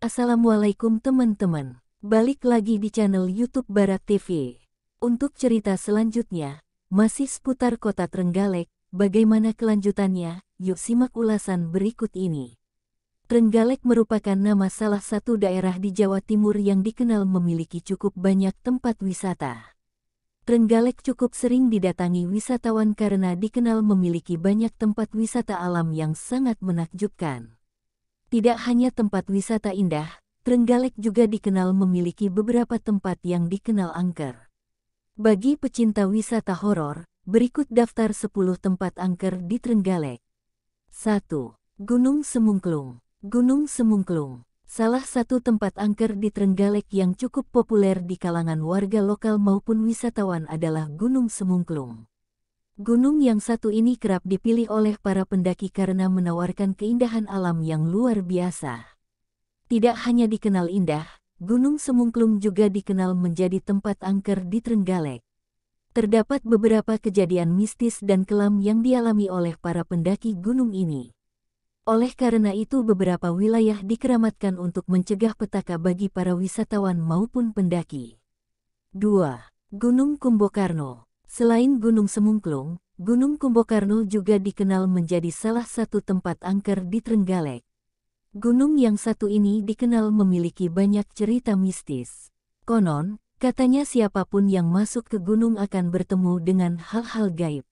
Assalamualaikum teman-teman. Balik lagi di channel YouTube Barat TV. Untuk cerita selanjutnya, masih seputar kota Trenggalek, bagaimana kelanjutannya? Yuk simak ulasan berikut ini. Trenggalek merupakan nama salah satu daerah di Jawa Timur yang dikenal memiliki cukup banyak tempat wisata. Trenggalek cukup sering didatangi wisatawan karena dikenal memiliki banyak tempat wisata alam yang sangat menakjubkan. Tidak hanya tempat wisata indah, Trenggalek juga dikenal memiliki beberapa tempat yang dikenal angker. Bagi pecinta wisata horor, berikut daftar 10 tempat angker di Trenggalek. 1. Gunung Semungklung. Gunung Semungklung, salah satu tempat angker di Trenggalek yang cukup populer di kalangan warga lokal maupun wisatawan adalah Gunung Semungklung. Gunung yang satu ini kerap dipilih oleh para pendaki karena menawarkan keindahan alam yang luar biasa. Tidak hanya dikenal indah, Gunung Semungklung juga dikenal menjadi tempat angker di Trenggalek. Terdapat beberapa kejadian mistis dan kelam yang dialami oleh para pendaki gunung ini. Oleh karena itu beberapa wilayah dikeramatkan untuk mencegah petaka bagi para wisatawan maupun pendaki. 2. Gunung Kumbokarno. Selain Gunung Semungklung, Gunung Kumbokarno juga dikenal menjadi salah satu tempat angker di Trenggalek. Gunung yang satu ini dikenal memiliki banyak cerita mistis. Konon, katanya siapapun yang masuk ke gunung akan bertemu dengan hal-hal gaib.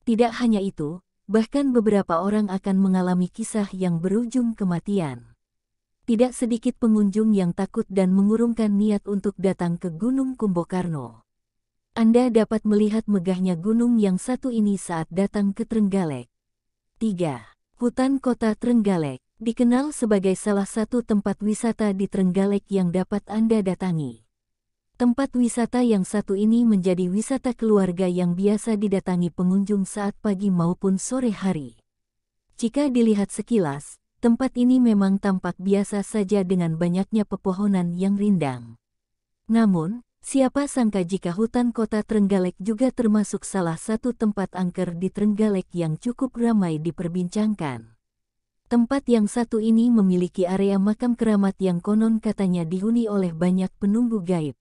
Tidak hanya itu, bahkan beberapa orang akan mengalami kisah yang berujung kematian. Tidak sedikit pengunjung yang takut dan mengurungkan niat untuk datang ke Gunung Kumbokarno. Anda dapat melihat megahnya gunung yang satu ini saat datang ke Trenggalek. 3. Hutan Kota Trenggalek, dikenal sebagai salah satu tempat wisata di Trenggalek yang dapat Anda datangi. Tempat wisata yang satu ini menjadi wisata keluarga yang biasa didatangi pengunjung saat pagi maupun sore hari. Jika dilihat sekilas, tempat ini memang tampak biasa saja dengan banyaknya pepohonan yang rindang. Namun, siapa sangka jika hutan kota Trenggalek juga termasuk salah satu tempat angker di Trenggalek yang cukup ramai diperbincangkan. Tempat yang satu ini memiliki area makam keramat yang konon katanya dihuni oleh banyak penunggu gaib.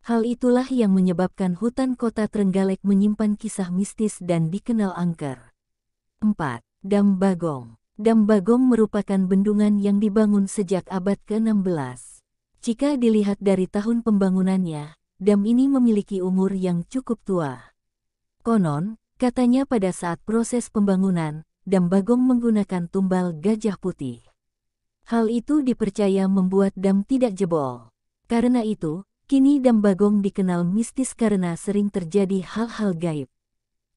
Hal itulah yang menyebabkan hutan kota Trenggalek menyimpan kisah mistis dan dikenal angker. 4. Dam Bagong. Dam Bagong merupakan bendungan yang dibangun sejak abad ke-16. Jika dilihat dari tahun pembangunannya, dam ini memiliki umur yang cukup tua. Konon, katanya pada saat proses pembangunan, Dam Bagong menggunakan tumbal gajah putih. Hal itu dipercaya membuat dam tidak jebol. Karena itu, kini Dam Bagong dikenal mistis karena sering terjadi hal-hal gaib.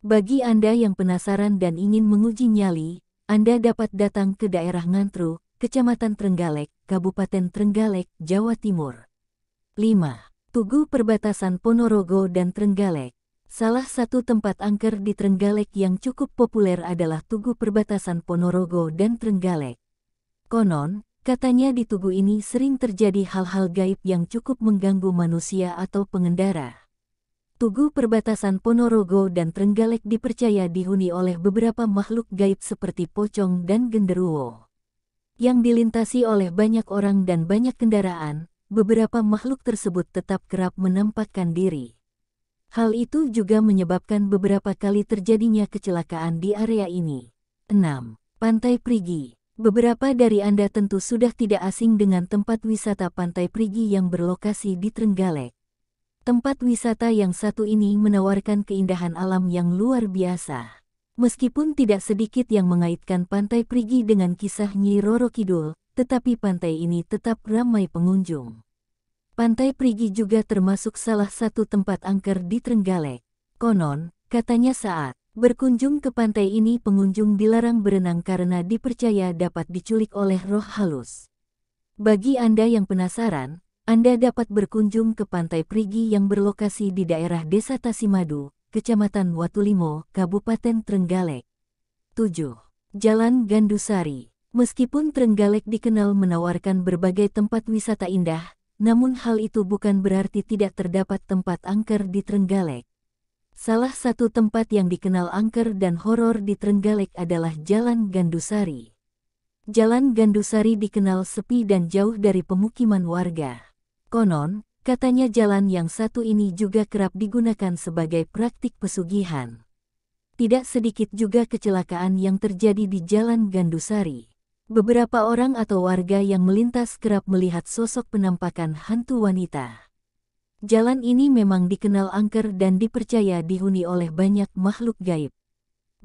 Bagi Anda yang penasaran dan ingin menguji nyali, Anda dapat datang ke daerah Ngantru, Kecamatan Trenggalek, Kabupaten Trenggalek, Jawa Timur. 5. Tugu Perbatasan Ponorogo dan Trenggalek. Salah satu tempat angker di Trenggalek yang cukup populer adalah Tugu Perbatasan Ponorogo dan Trenggalek. Konon, katanya di tugu ini sering terjadi hal-hal gaib yang cukup mengganggu manusia atau pengendara. Tugu Perbatasan Ponorogo dan Trenggalek dipercaya dihuni oleh beberapa makhluk gaib seperti pocong dan genderuwo. Yang dilintasi oleh banyak orang dan banyak kendaraan, beberapa makhluk tersebut tetap kerap menampakkan diri. Hal itu juga menyebabkan beberapa kali terjadinya kecelakaan di area ini. 6. Pantai Prigi. Beberapa dari Anda tentu sudah tidak asing dengan tempat wisata Pantai Prigi yang berlokasi di Trenggalek. Tempat wisata yang satu ini menawarkan keindahan alam yang luar biasa. Meskipun tidak sedikit yang mengaitkan Pantai Prigi dengan kisah Nyi Roro Kidul, tetapi pantai ini tetap ramai pengunjung. Pantai Prigi juga termasuk salah satu tempat angker di Trenggalek. Konon, katanya saat berkunjung ke pantai ini pengunjung dilarang berenang karena dipercaya dapat diculik oleh roh halus. Bagi Anda yang penasaran, Anda dapat berkunjung ke Pantai Prigi yang berlokasi di daerah Desa Tasimadu, Kecamatan Watulimo, Kabupaten Trenggalek. 7. Jalan Gandusari. Meskipun Trenggalek dikenal menawarkan berbagai tempat wisata indah, namun hal itu bukan berarti tidak terdapat tempat angker di Trenggalek. Salah satu tempat yang dikenal angker dan horor di Trenggalek adalah Jalan Gandusari. Jalan Gandusari dikenal sepi dan jauh dari pemukiman warga. Konon, katanya jalan yang satu ini juga kerap digunakan sebagai praktik pesugihan. Tidak sedikit juga kecelakaan yang terjadi di Jalan Gandusari. Beberapa orang atau warga yang melintas kerap melihat sosok penampakan hantu wanita. Jalan ini memang dikenal angker dan dipercaya dihuni oleh banyak makhluk gaib.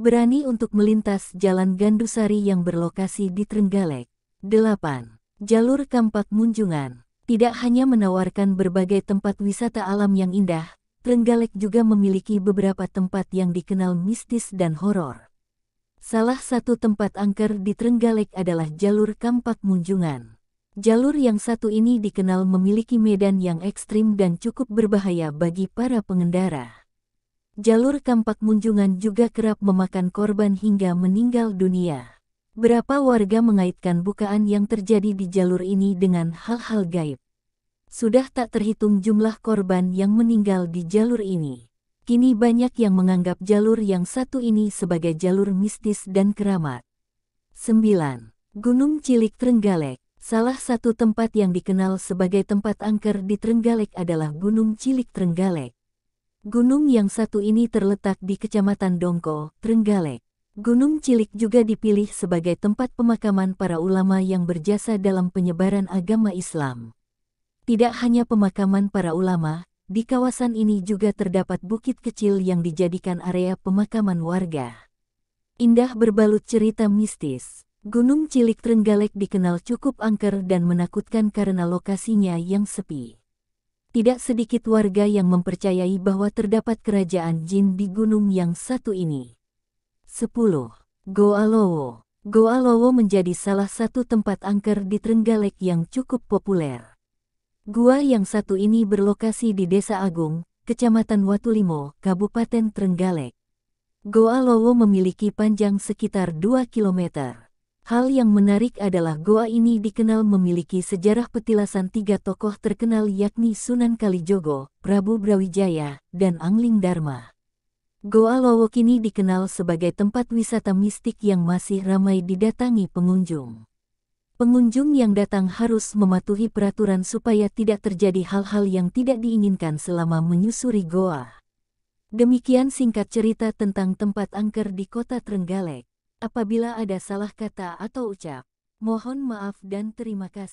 Berani untuk melintas Jalan Gandusari yang berlokasi di Trenggalek. 8. Jalur Kampak Munjungan. Tidak hanya menawarkan berbagai tempat wisata alam yang indah, Trenggalek juga memiliki beberapa tempat yang dikenal mistis dan horor. Salah satu tempat angker di Trenggalek adalah Jalur Kampak Munjungan. Jalur yang satu ini dikenal memiliki medan yang ekstrim dan cukup berbahaya bagi para pengendara. Jalur Kampak Munjungan juga kerap memakan korban hingga meninggal dunia. Berapa warga mengaitkan bukaan yang terjadi di jalur ini dengan hal-hal gaib. Sudah tak terhitung jumlah korban yang meninggal di jalur ini. Kini banyak yang menganggap jalur yang satu ini sebagai jalur mistis dan keramat. 9. Gunung Cilik Trenggalek. Salah satu tempat yang dikenal sebagai tempat angker di Trenggalek adalah Gunung Cilik Trenggalek. Gunung yang satu ini terletak di Kecamatan Dongko, Trenggalek. Gunung Cilik juga dipilih sebagai tempat pemakaman para ulama yang berjasa dalam penyebaran agama Islam. Tidak hanya pemakaman para ulama, di kawasan ini juga terdapat bukit kecil yang dijadikan area pemakaman warga. Indah berbalut cerita mistis. Gunung Cilik Trenggalek dikenal cukup angker dan menakutkan karena lokasinya yang sepi. Tidak sedikit warga yang mempercayai bahwa terdapat kerajaan jin di gunung yang satu ini. 10. Goa Lowo. Goa Lowo menjadi salah satu tempat angker di Trenggalek yang cukup populer. Gua yang satu ini berlokasi di Desa Agung, Kecamatan Watulimo, Kabupaten Trenggalek. Goa Lowo memiliki panjang sekitar 2 km. Hal yang menarik adalah goa ini dikenal memiliki sejarah petilasan 3 tokoh terkenal yakni Sunan Kalijogo, Prabu Brawijaya, dan Angling Dharma. Goa Lowo kini dikenal sebagai tempat wisata mistik yang masih ramai didatangi pengunjung. Pengunjung yang datang harus mematuhi peraturan supaya tidak terjadi hal-hal yang tidak diinginkan selama menyusuri goa. Demikian singkat cerita tentang tempat angker di Kota Trenggalek. Apabila ada salah kata atau ucap, mohon maaf dan terima kasih.